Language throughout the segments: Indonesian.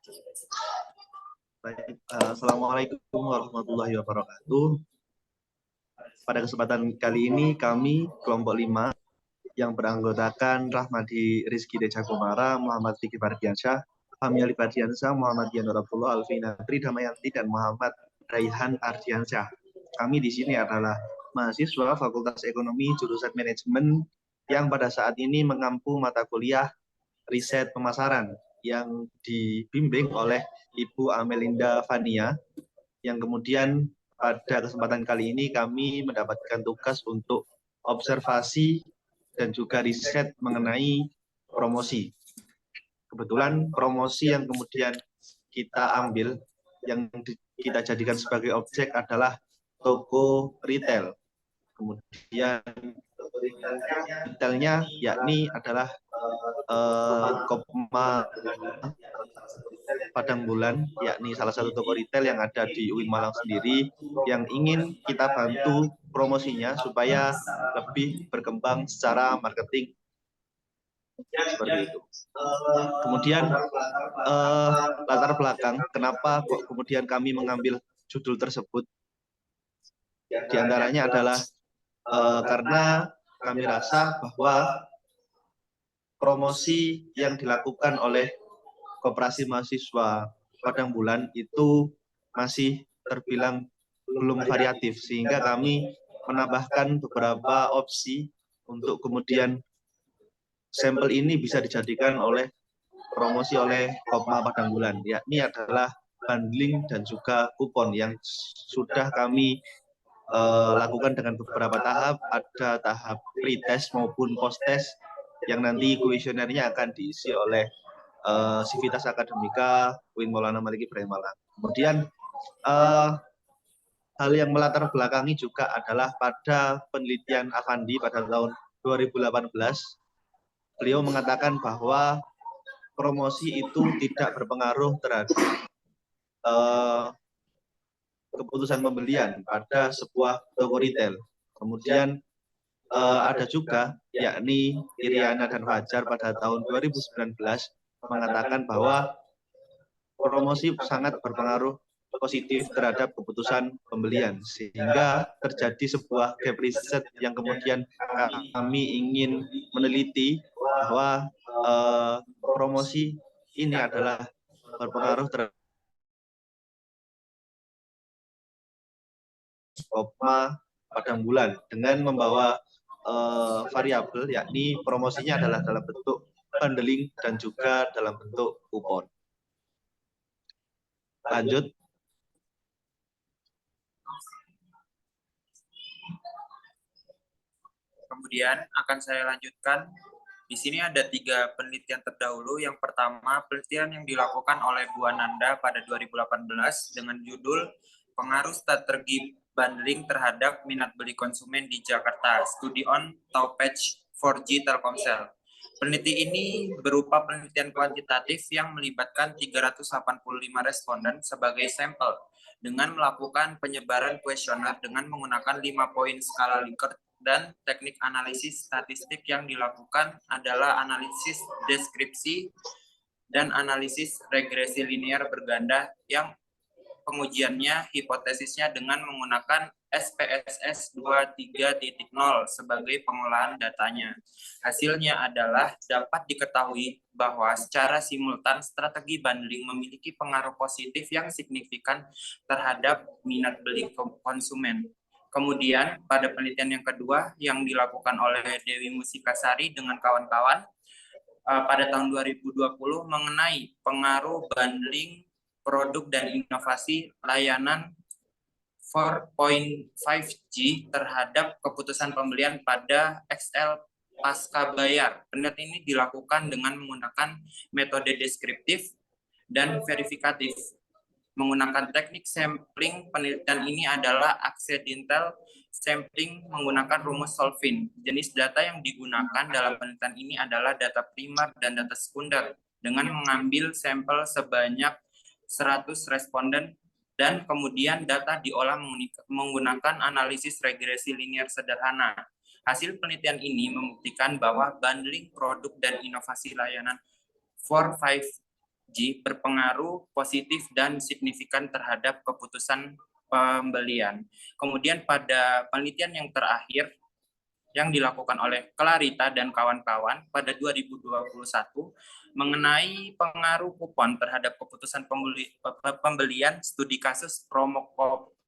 Baik, Assalamualaikum warahmatullahi wabarakatuh. Pada kesempatan kali ini kami kelompok 5 yang beranggotakan Rahmadi Rizky Dejakumara, Muhammad Fikri Fardiansyah, Fahmi Ali Fardiansyah, Muhammad Yanur Abdullah, Alvina Tri Damayanti, dan Muhammad Raihan Ardiansyah. Kami di sini adalah mahasiswa Fakultas Ekonomi jurusan Manajemen yang pada saat ini mengampu mata kuliah riset pemasaran yang dibimbing oleh Ibu Amelinda Fania, yang kemudian pada kesempatan kali ini kami mendapatkan tugas untuk observasi dan juga riset mengenai promosi. Kebetulan promosi yang kemudian kita ambil, yang kita jadikan sebagai objek adalah toko retail. Kemudian retailnya yakni adalah Kopma Padang Bulan, yakni salah satu toko retail yang ada di UIN Malang sendiri, yang ingin kita bantu promosinya supaya lebih berkembang secara marketing, seperti itu. Kemudian latar belakang kenapa kok kemudian kami mengambil judul tersebut, diantaranya adalah karena kami rasa bahwa promosi yang dilakukan oleh Koperasi Mahasiswa Padang Bulan itu masih terbilang belum variatif, sehingga kami menambahkan beberapa opsi untuk kemudian sampel ini bisa dijadikan oleh promosi oleh Kopma Padang Bulan, yakni adalah bundling dan juga kupon yang sudah kami lakukan dengan beberapa tahap. Ada tahap pre-test maupun post-test yang nanti kuesionernya akan diisi oleh Sivitas Akademika UIN Maulana Malik Ibrahim Malang. Kemudian hal yang melatar belakangi juga adalah pada penelitian Afandi pada tahun 2018, beliau mengatakan bahwa promosi itu tidak berpengaruh terhadap keputusan pembelian pada sebuah toko retail. Kemudian ada juga, yakni Iriana dan Fajar pada tahun 2019 mengatakan bahwa promosi sangat berpengaruh positif terhadap keputusan pembelian, sehingga terjadi sebuah gap riset yang kemudian kami ingin meneliti bahwa promosi ini adalah berpengaruh terhadap Kopma Padang Bulan dengan membawa variabel, yakni promosinya adalah dalam bentuk bundling dan juga dalam bentuk kupon. Lanjut. Kemudian akan saya lanjutkan. Di sini ada 3 penelitian terdahulu. Yang pertama, penelitian yang dilakukan oleh Bu Ananda pada 2018 dengan judul Pengaruh Strategi Bundling Terhadap Minat Beli Konsumen di Jakarta, Studi on Toupage 4G Telkomsel. Peneliti ini berupa penelitian kuantitatif yang melibatkan 385 responden sebagai sampel dengan melakukan penyebaran kuesioner dengan menggunakan 5 poin skala Likert, dan teknik analisis statistik yang dilakukan adalah analisis deskripsi dan analisis regresi linear berganda yang pengujiannya hipotesisnya dengan menggunakan SPSS 23.0 sebagai pengolahan datanya. Hasilnya adalah dapat diketahui bahwa secara simultan strategi bundling memiliki pengaruh positif yang signifikan terhadap minat beli konsumen. Kemudian pada penelitian yang kedua yang dilakukan oleh Dewi Musikasari dengan kawan-kawan pada tahun 2020 mengenai pengaruh bundling produk dan inovasi layanan 4.5G terhadap keputusan pembelian pada XL pasca bayar. Penelitian ini dilakukan dengan menggunakan metode deskriptif dan verifikatif. Menggunakan teknik sampling, penelitian ini adalah accidental sampling menggunakan rumus Solvin. Jenis data yang digunakan dalam penelitian ini adalah data primer dan data sekunder dengan mengambil sampel sebanyak 100 responden dan kemudian data diolah menggunakan analisis regresi linear sederhana. Hasil penelitian ini membuktikan bahwa bundling produk dan inovasi layanan 4.5G diuji berpengaruh positif dan signifikan terhadap keputusan pembelian. Kemudian pada penelitian yang terakhir yang dilakukan oleh Clarita dan kawan-kawan pada 2021 mengenai pengaruh kupon terhadap keputusan pembelian, studi kasus promo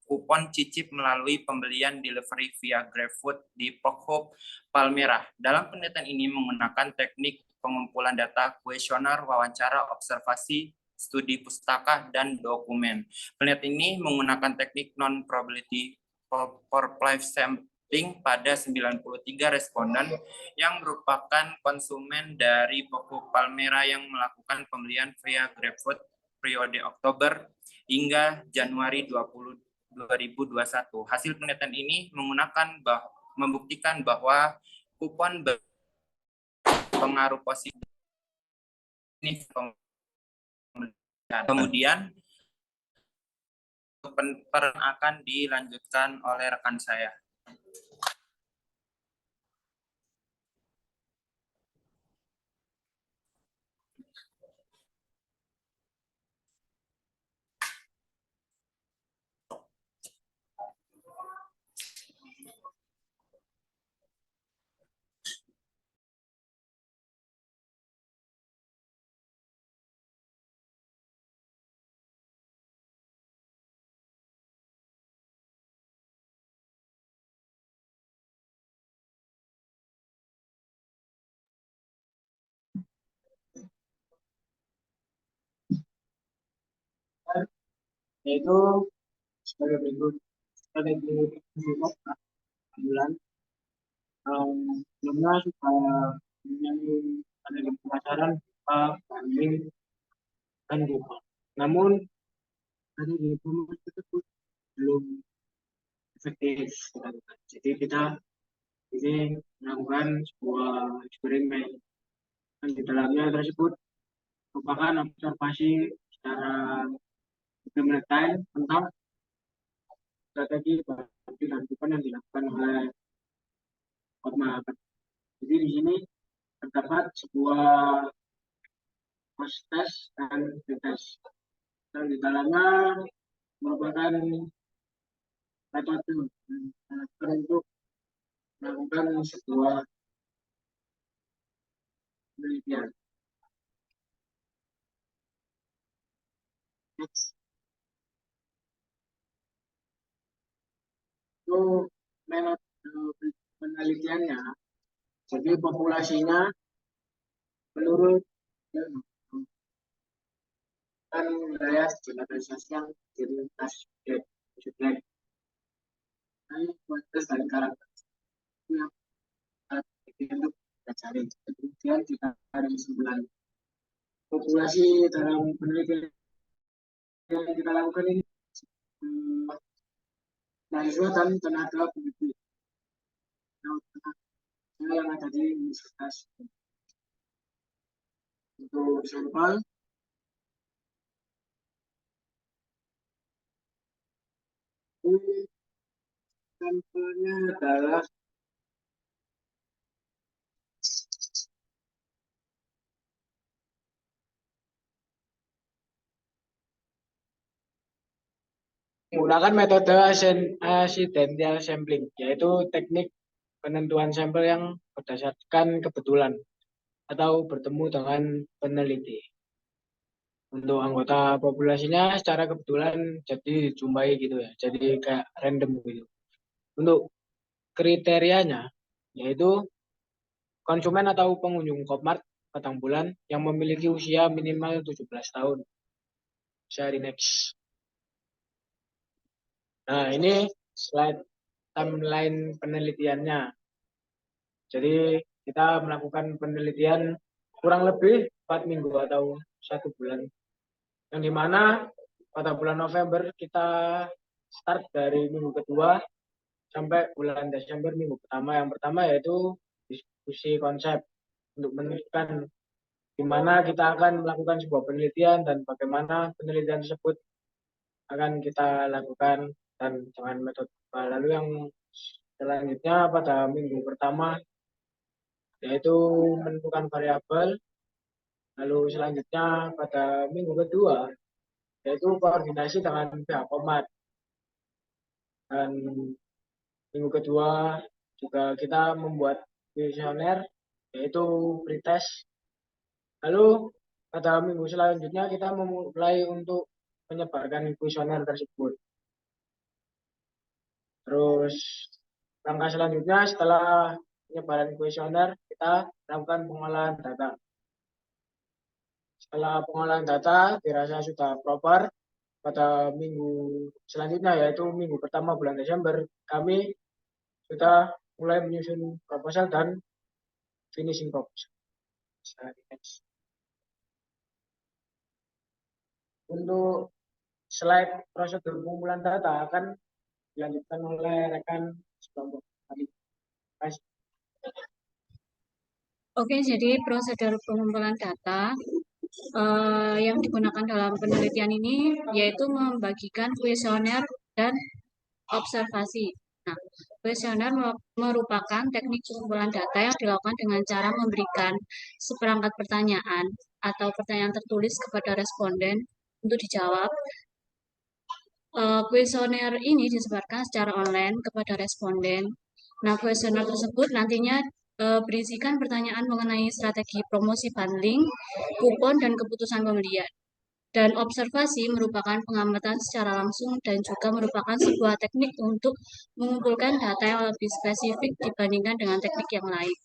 kupon cicip melalui pembelian delivery via GrabFood di Porkhop Palmerah. Dalam penelitian ini menggunakan teknik pengumpulan data, kuesioner, wawancara, observasi, studi pustaka, dan dokumen. Penelitian ini menggunakan teknik non-probability for life pada 93 responden yang merupakan konsumen dari Porkhop Palmerah yang melakukan pembelian via GrabFood periode Oktober hingga Januari 2021. Hasil penelitian ini membuktikan bahwa kupon berpengaruh positif. Kemudian akan dilanjutkan oleh rekan saya. Yaitu sebagai berikut. Strategi bulan sebelumnya supaya menyanyi ada di pemasaran banding dan kupon. Namun strategi promosi tersebut belum efektif. Jadi kita ini melakukan sebuah eksperimen dan di dalamnya tersebut merupakan observasi secara implementasi tentang strategi banding dan kupon yang dilakukan oleh Hotmart. Jadi di sini terdapat sebuah proses dan tes dan di dalamnya merupakan metode untuk melakukan sebuah penelitian. Itu metode penelitiannya, jadi populasinya menurut kan wilayah generalisasi yang dilintas subjek kualitas dan karakter itu yang untuk kita cari. Kemudian kita ada kesimpulan populasi dalam penelitian yang kita lakukan ini mahasiswa dan tenaga pendidik yang ada di universitas. Untuk sampel sampelnya adalah menggunakan metode accidental sampling, yaitu teknik penentuan sampel yang berdasarkan kebetulan atau bertemu dengan peneliti. Untuk anggota populasinya secara kebetulan jadi dijumpai gitu ya, jadi kayak random gitu. Untuk kriterianya yaitu konsumen atau pengunjung Kopmart Batang Bulan yang memiliki usia minimal 17 tahun. Sehari next. Nah, ini slide timeline penelitiannya. Jadi kita melakukan penelitian kurang lebih 4 minggu atau 1 bulan. Yang dimana pada bulan November kita start dari minggu kedua sampai bulan Desember minggu pertama. Yang pertama yaitu diskusi konsep untuk menentukan di mana kita akan melakukan sebuah penelitian dan bagaimana penelitian tersebut akan kita lakukan dan dengan metode. Lalu yang selanjutnya pada minggu pertama yaitu menentukan variabel Lalu selanjutnya pada minggu kedua, yaitu koordinasi dengan pihak Komat. Dan minggu kedua juga kita membuat kuesioner, yaitu pretest. Lalu pada minggu selanjutnya kita memulai untuk menyebarkan kuesioner tersebut. Terus langkah selanjutnya setelah penyebaran kuesioner, kita lakukan pengolahan data. Setelah pengolahan data dirasa sudah proper, pada minggu selanjutnya yaitu minggu pertama bulan Desember, kami sudah mulai menyusun proposal dan finishing proposal. Untuk slide prosedur pengumpulan data akan dilanjutkan oleh rekan sekelompok kami. Oke, jadi prosedur pengumpulan data yang digunakan dalam penelitian ini yaitu membagikan kuesioner dan observasi. Nah, kuesioner merupakan teknik pengumpulan data yang dilakukan dengan cara memberikan seperangkat pertanyaan atau pertanyaan tertulis kepada responden untuk dijawab. Kuesioner ini disebarkan secara online kepada responden. Nah, kuesioner tersebut nantinya berisikan pertanyaan mengenai strategi promosi bundling, kupon, dan keputusan pembelian. Dan observasi merupakan pengamatan secara langsung dan juga merupakan sebuah teknik untuk mengumpulkan data yang lebih spesifik dibandingkan dengan teknik yang lain.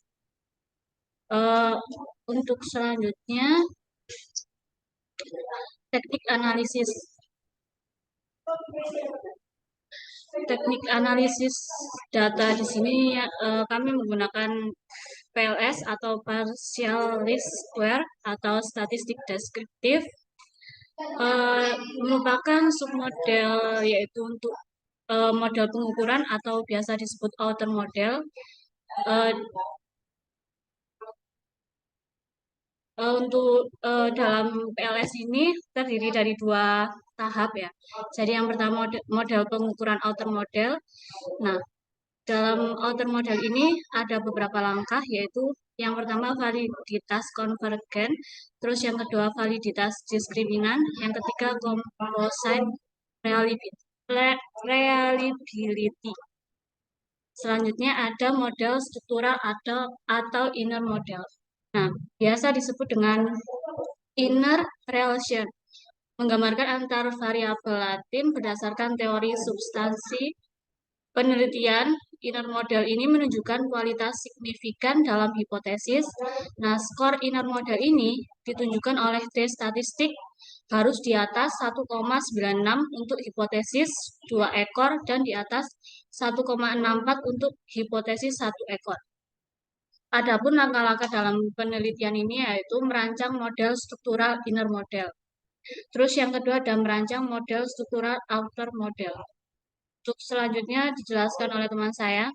Untuk selanjutnya, teknik analisis. Teknik analisis data di sini kami menggunakan PLS atau partial least square atau statistik deskriptif, merupakan submodel yaitu untuk model pengukuran atau biasa disebut outer model. Untuk dalam PLS ini terdiri dari dua tahap ya. Jadi yang pertama model pengukuran outer model. Nah, dalam outer model ini ada beberapa langkah, yaitu yang pertama validitas konvergen, terus yang kedua validitas diskriminan, yang ketiga composite reliability. Selanjutnya ada model struktural atau inner model. Nah, biasa disebut dengan inner relation, menggambarkan antar variabel latin berdasarkan teori substansi penelitian. Inner model ini menunjukkan kualitas signifikan dalam hipotesis. Nah, skor inner model ini ditunjukkan oleh D statistik harus di atas 1,96 untuk hipotesis 2 ekor dan di atas 1,64 untuk hipotesis 1 ekor. Adapun langkah-langkah dalam penelitian ini yaitu merancang model struktural inner model. Terus yang kedua ada merancang model struktural outer model. Untuk selanjutnya dijelaskan oleh teman saya.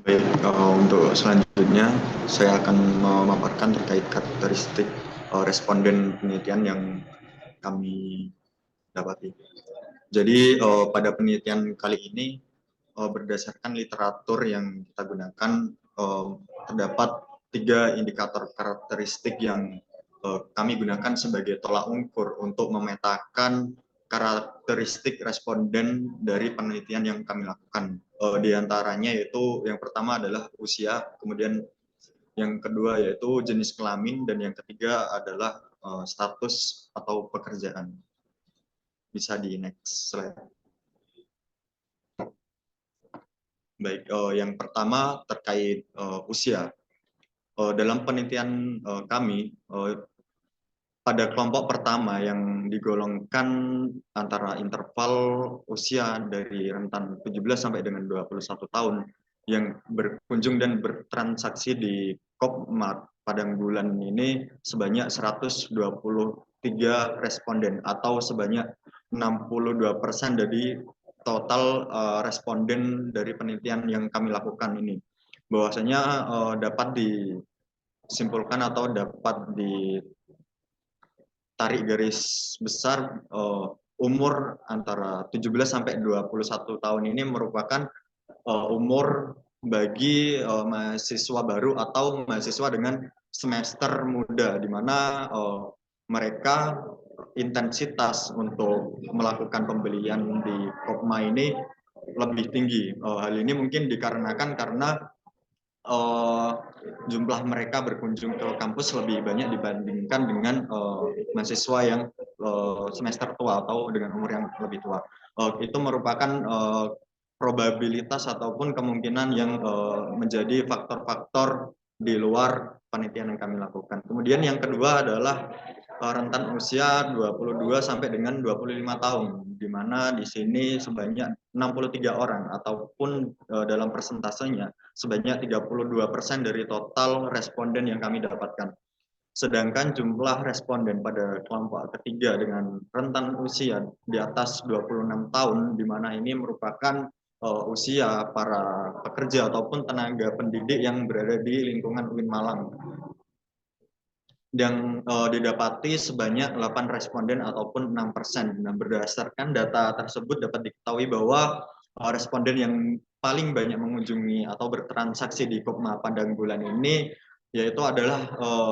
Baik, untuk selanjutnya saya akan memaparkan terkait karakteristik responden penelitian yang kami dapati. Jadi pada penelitian kali ini berdasarkan literatur yang kita gunakan terdapat 3 indikator karakteristik yang kami gunakan sebagai tolak ukur untuk memetakan karakteristik responden dari penelitian yang kami lakukan. Di antaranya yaitu yang pertama adalah usia, kemudian yang kedua yaitu jenis kelamin, dan yang ketiga adalah status atau pekerjaan. Bisa di next slide. Baik, yang pertama terkait usia. Dalam penelitian kami, pada kelompok pertama yang digolongkan antara interval usia dari rentan 17 sampai dengan 21 tahun yang berkunjung dan bertransaksi di Kopmart Padang Bulan ini sebanyak 123 responden atau sebanyak 62% dari total responden dari penelitian yang kami lakukan ini. Bahwasanya dapat disimpulkan atau dapat ditarik garis besar umur antara 17 sampai 21 tahun ini merupakan umur bagi mahasiswa baru atau mahasiswa dengan semester muda, di mana mereka intensitas untuk melakukan pembelian di Kopma ini lebih tinggi. Hal ini mungkin dikarenakan karena jumlah mereka berkunjung ke kampus lebih banyak dibandingkan dengan mahasiswa yang semester tua atau dengan umur yang lebih tua. Itu merupakan probabilitas ataupun kemungkinan yang menjadi faktor-faktor di luar penelitian yang kami lakukan. Kemudian yang kedua adalah rentan usia 22 sampai dengan 25 tahun, di mana di sini sebanyak 63 orang ataupun dalam persentasenya sebanyak 32% dari total responden yang kami dapatkan. Sedangkan jumlah responden pada kelompok ketiga dengan rentan usia di atas 26 tahun, di mana ini merupakan usia para pekerja ataupun tenaga pendidik yang berada di lingkungan UIN Malang. Yang didapati sebanyak 8 responden ataupun 6%. Nah, berdasarkan data tersebut dapat diketahui bahwa responden yang paling banyak mengunjungi atau bertransaksi di Kopma Padang Bulan ini yaitu adalah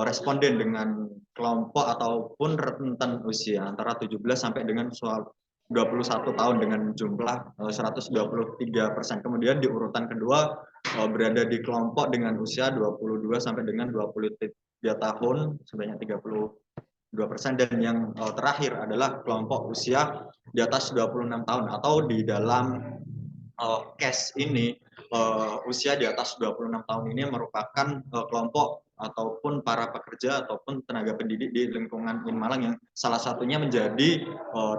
responden dengan kelompok ataupun rentan usia antara 17 sampai dengan 21 tahun dengan jumlah 123%. Kemudian di urutan kedua berada di kelompok dengan usia 22 sampai dengan 23 tahun sebanyak 32%, dan yang terakhir adalah kelompok usia di atas 26 tahun atau di dalam case ini usia di atas 26 tahun ini merupakan kelompok ataupun para pekerja ataupun tenaga pendidik di lingkungan UIN Malang yang salah satunya menjadi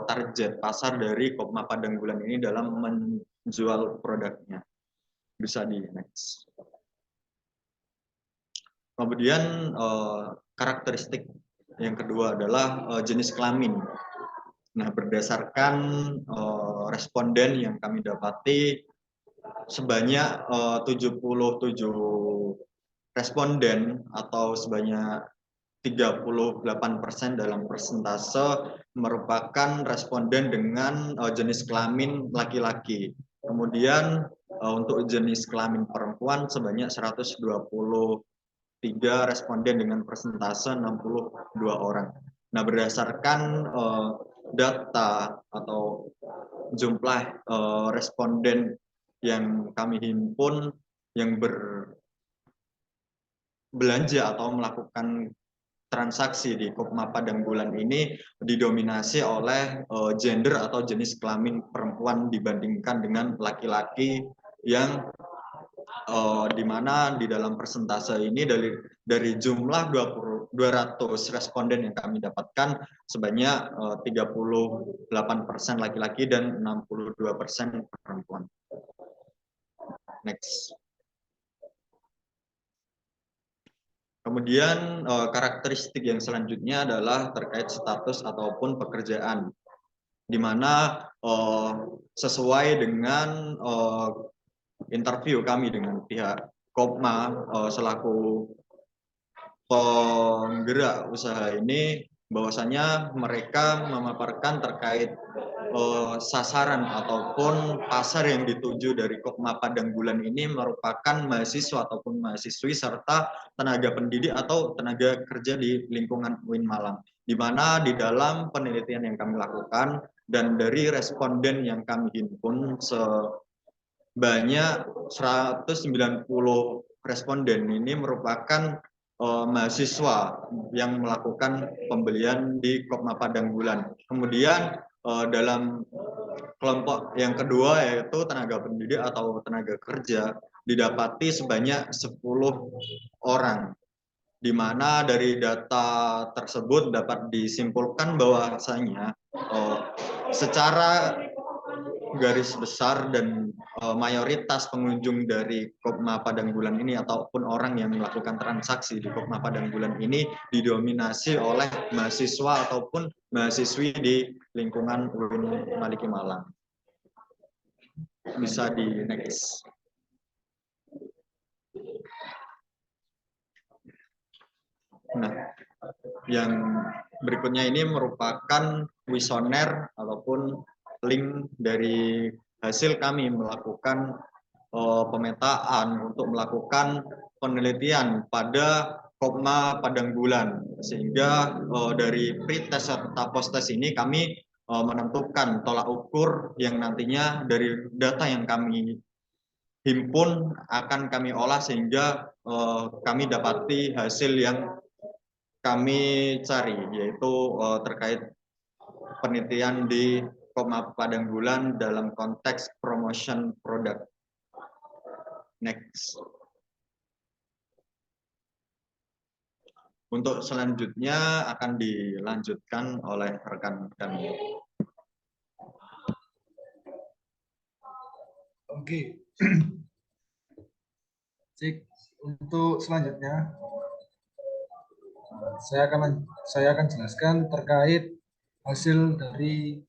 target pasar dari Kopma Padang Bulan ini dalam menjual produknya. Bisa di next. Kemudian karakteristik yang kedua adalah jenis kelamin. Nah, berdasarkan responden yang kami dapati sebanyak 77 responden atau sebanyak 38% dalam persentase merupakan responden dengan jenis kelamin laki-laki. Kemudian untuk jenis kelamin perempuan sebanyak 123 responden dengan persentase 62 orang. Nah, berdasarkan data atau jumlah responden yang kami himpun yang berbelanja atau melakukan transaksi di Kopma Padang Bulan ini didominasi oleh gender atau jenis kelamin perempuan dibandingkan dengan laki-laki, yang di mana di dalam persentase ini dari jumlah 200 responden yang kami dapatkan sebanyak 38% laki-laki dan 62% perempuan. Next. Kemudian karakteristik yang selanjutnya adalah terkait status ataupun pekerjaan, di mana sesuai dengan interview kami dengan pihak Kopma selaku penggerak usaha ini, bahwasanya mereka memaparkan terkait sasaran ataupun pasar yang dituju dari Kopma Padang Bulan ini merupakan mahasiswa ataupun mahasiswi serta tenaga pendidik atau tenaga kerja di lingkungan UIN Malang, di mana di dalam penelitian yang kami lakukan dan dari responden yang kami himpun sebanyak 190 responden ini merupakan mahasiswa yang melakukan pembelian di Kopma Padang Bulan. Kemudian dalam kelompok yang kedua yaitu tenaga pendidik atau tenaga kerja didapati sebanyak 10 orang, di mana dari data tersebut dapat disimpulkan bahwasanya secara garis besar dan mayoritas pengunjung dari Kopma Padang Bulan ini ataupun orang yang melakukan transaksi di Kopma Padang Bulan ini didominasi oleh mahasiswa ataupun mahasiswi di lingkungan UIN Maliki Malang. Bisa di next. Nah, yang berikutnya ini merupakan kuesioner ataupun link dari hasil kami melakukan pemetaan, untuk melakukan penelitian pada Kopma Padang Bulan, sehingga dari pretest serta posttest ini kami menentukan tolak ukur yang nantinya dari data yang kami himpun akan kami olah sehingga kami dapati hasil yang kami cari, yaitu terkait penelitian di Kopma Padang Bulan dalam konteks promotion product. Next. Untuk selanjutnya akan dilanjutkan oleh rekan kami. Oke. Cik, untuk selanjutnya saya akan jelaskan terkait hasil dari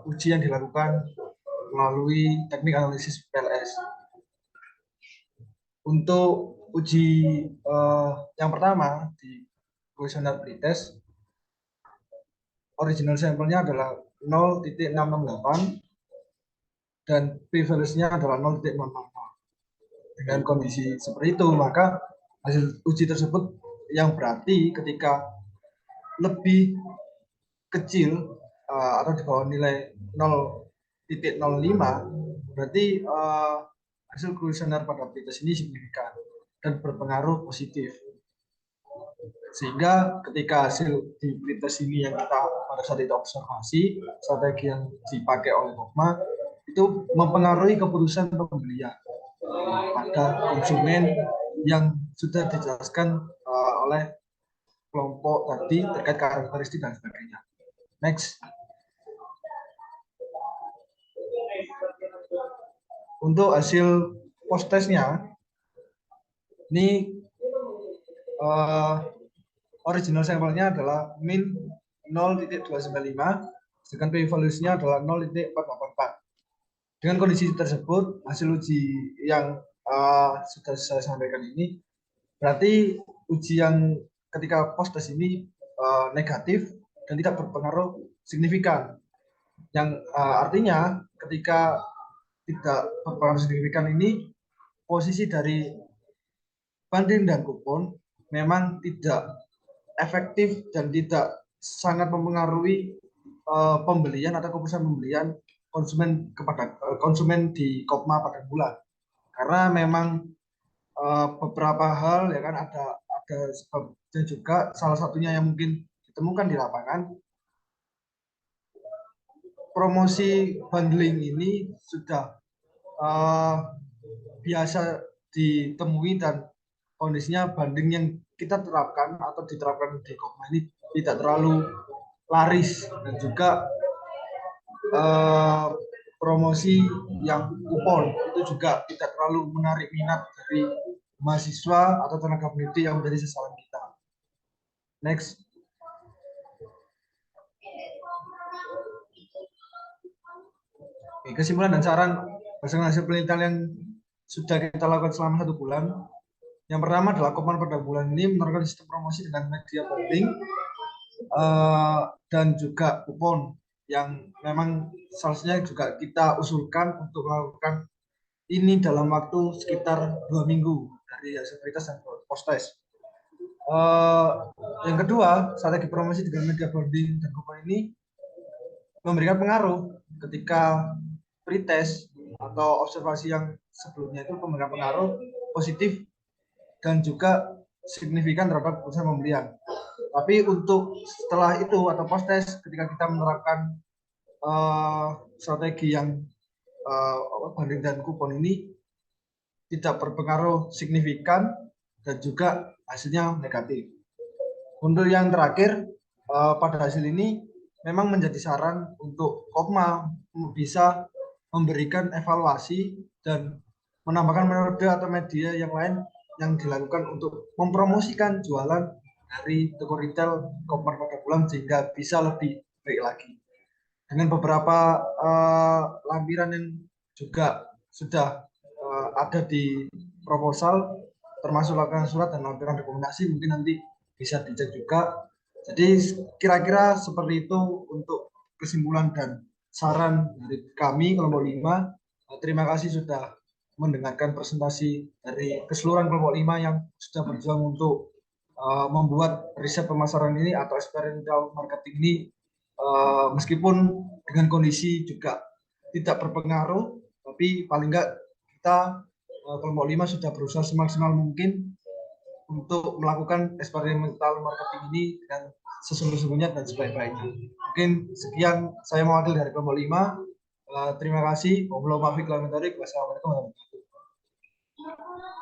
uji yang dilakukan melalui teknik analisis PLS. Untuk uji yang pertama di kuesioner pretest, original sampelnya adalah 0.668 dan p-value-nya adalah 0.000. Dengan kondisi seperti itu, maka hasil uji tersebut yang berarti ketika lebih kecil atau di bawah nilai 0.05, berarti hasil kuesioner pada pretest ini signifikan dan berpengaruh positif. Sehingga ketika hasil di pretest ini yang kita pada saat itu observasi, strategi yang dipakai oleh Kopma itu mempengaruhi keputusan pembelian pada konsumen yang sudah dijelaskan oleh kelompok tadi terkait karakteristik dan sebagainya. Next. Untuk hasil post-testnya, ini original sampelnya adalah min 0.295, sedangkan p-value-nya adalah 0.484. Dengan kondisi tersebut, hasil uji yang sudah saya sampaikan ini, berarti uji yang ketika post-test ini negatif dan tidak berpengaruh signifikan. Yang artinya ketika tidak berpengaruh signifikan ini, posisi dari banding dan kupon memang tidak efektif dan tidak sangat mempengaruhi pembelian atau keputusan pembelian konsumen kepada konsumen di Kopma pada bulan, karena memang beberapa hal ya kan ada sebabnya juga, salah satunya yang mungkin ditemukan di lapangan, promosi bundling ini sudah biasa ditemui dan kondisinya banding yang kita terapkan atau diterapkan di Kopma ini tidak terlalu laris, dan juga promosi yang kupon itu juga tidak terlalu menarik minat dari mahasiswa atau tenaga peneliti yang menjadi sasaran kita. Next. Oke, kesimpulan dan saran berdasarkan hasil penelitian yang sudah kita lakukan selama 1 bulan. Yang pertama adalah Kopma pada bulan ini menerapkan sistem promosi dengan media bundling dan juga kupon yang memang seharusnya juga kita usulkan untuk melakukan ini dalam waktu sekitar 2 minggu dari hasil pretest dan post-test. Yang kedua, strategi promosi dengan media bundling dan kupon ini memberikan pengaruh ketika pretest atau observasi yang sebelumnya itu memberikan pengaruh positif dan juga signifikan terhadap keputusan pembelian. Tapi untuk setelah itu atau post-test, ketika kita menerapkan strategi yang banding dan kupon ini tidak berpengaruh signifikan dan juga hasilnya negatif. Untuk yang terakhir, pada hasil ini memang menjadi saran untuk Kopma bisa memberikan evaluasi dan menambahkan metode atau media yang lain yang dilakukan untuk mempromosikan jualan dari toko retail Kopma pada bulan sehingga bisa lebih baik lagi. Dengan beberapa lampiran yang juga sudah ada di proposal, termasuk laporan surat dan lampiran rekomendasi, mungkin nanti bisa dicek juga. Jadi kira-kira seperti itu untuk kesimpulan dan saran dari kami kelompok 5. Terima kasih sudah mendengarkan presentasi dari keseluruhan kelompok 5 yang sudah berjuang untuk membuat riset pemasaran ini atau experiential marketing ini, meskipun dengan kondisi juga tidak berpengaruh, tapi paling enggak kita kelompok 5 sudah berusaha semaksimal mungkin untuk melakukan experiential marketing ini dengan sesungguh-sungguhnya dan sebaik-baiknya. Mungkin sekian saya mewakili dari kelompok 5. Terima kasih. Wassalamualaikum warahmatullahi wabarakatuh.